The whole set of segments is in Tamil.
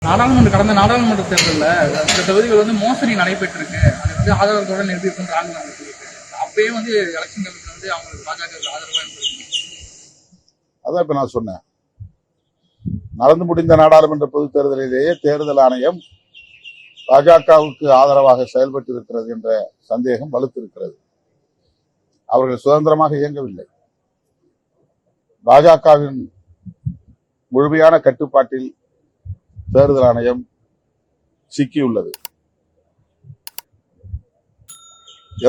கடந்த நாடாளுமன்ற தேர்தலில் இந்த தொகுதிகள் மோசடி நடைபெற்றிருக்கு. அது ஆதாரத்தோட நிரூபிக்கும் அப்பயே எலெக்ஷன் கமிஷன் அவங்களுக்கு பாஜக ஆதரவா இருந்திருக்கு. அதான் இப்ப நான் சொன்னேன். நடந்து முடிந்த நாடாளுமன்ற பொதுத் தேர்தலிலேயே தேர்தல் ஆணையம் பாஜகவுக்கு ஆதரவாக செயல்பட்டு இருக்கிறது என்ற சந்தேகம் வலுத்திருக்கிறது. அவர்கள் சுதந்திரமாக இயங்கவில்லை. பாஜகவின் முழுமையான கட்டுப்பாட்டில் தேர்தல் ஆணையம் சிக்கியுள்ளது.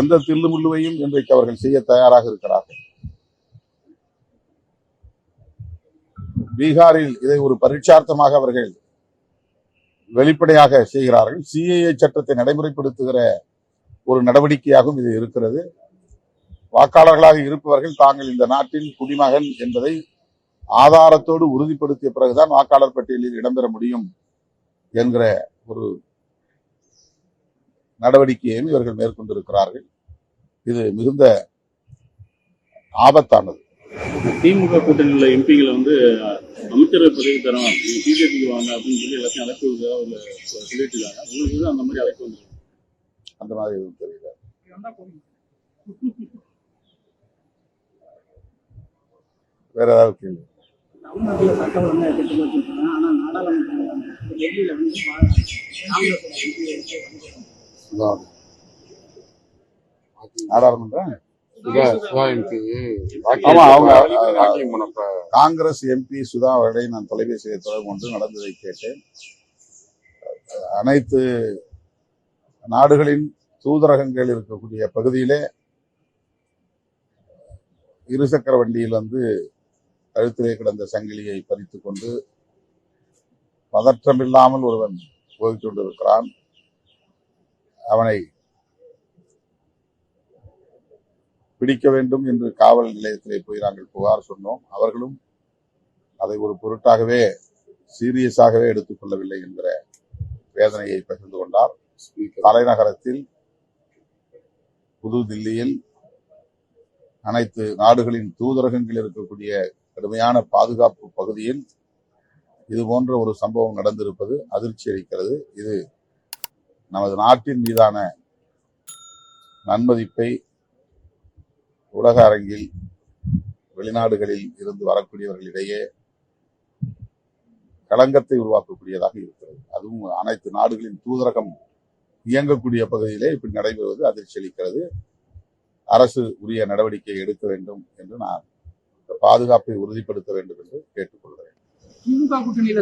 எந்த தில்லுமுள்ளுவையும் இன்றைக்கு அவர்கள் செய்ய தயாராக இருக்கிறார்கள். பீகாரில் இதை ஒரு பரீட்சார்த்தமாக அவர்கள் வெளிப்படையாக செய்கிறார்கள். சிஏஏ சட்டத்தை நடைமுறைப்படுத்துகிற ஒரு நடவடிக்கையாகவும் இது இருக்கிறது. வாக்காளர்களாக இருப்பவர்கள் தாங்கள் இந்த நாட்டின் குடிமகன் என்பதை ஆதாரத்தோடு உறுதிப்படுத்திய பிறகுதான் வாக்காளர் பட்டியலில் இடம்பெற முடியும் என்கிற ஒரு நடவடிக்கையையும் இவர்கள் மேற்கொண்டிருக்கிறார்கள். இது மிகுந்த ஆபத்தானது. திமுக கூட்டணியில் உள்ள எம்பிகளை அமைச்சரவை பதவி தரோம், பிஜேபிக்கு வாங்க அப்படின்னு சொல்லி எல்லாத்தையும் அழைப்பு சொல்லிட்டு இருக்காங்க. உங்களுக்கு அந்த மாதிரி அழைப்பு வந்து அந்த மாதிரி எதுவும் தெரியல. வேற ஏதாவது கேள்வி? தமிழ்நாட்டில் சட்டம் ஒழுங்கு கட்டுப்பட்டு ஆனா நாடாளுமன்றம் காங்கிரஸ் எம்பி சுதா அவர்களை நான் தொலைபேசியில் தொடர்பு கொண்டு நடந்ததை கேட்டேன். அனைத்து நாடுகளின் தூதரகங்கள் இருக்கக்கூடிய பகுதியிலே இருசக்கர வண்டியில் கழுத்திலே கிடந்த சங்கிலியை பறித்துக் கொண்டு பதற்றமில்லாமல் ஒருவன் போய்க் கொண்டிருக்கிறான். அவனை பிடிக்க வேண்டும் என்று காவல் நிலையத்திலே போய் நாங்கள் புகார் சொன்னோம். அவர்களும் அதை ஒரு பொருட்டாகவே சீரியஸாகவே எடுத்துக் கொள்ளவில்லை என்கிற வேதனையை பகிர்ந்து கொண்டார். தலைநகரத்தில் புதுதில்லியில் அனைத்து நாடுகளின் தூதரகங்கள் இருக்கக்கூடிய கடுமையான பாதுகாப்பு பகுதியில் இது போன்ற ஒரு சம்பவம் நடந்திருப்பது அதிர்ச்சி அளிக்கிறது. இது நமது நாட்டின் மீதான நன்மதிப்பை உலக அரங்கில் வெளிநாடுகளில் இருந்து வரக்கூடியவர்களிடையே களங்கத்தை உருவாக்கக்கூடியதாக இருக்கிறது. அதுவும் அனைத்து நாடுகளின் தூதரகம் இயங்கக்கூடிய பகுதியிலே இப்படி நடைபெறுவது அதிர்ச்சி அளிக்கிறது. அரசு உரிய நடவடிக்கை எடுக்க வேண்டும் என்று நான் பாதுகாப்பை உறுதிப்படுத்த வேண்டும் என்று கேட்டுக்கொள்கிறேன். திமுக கூட்டணியில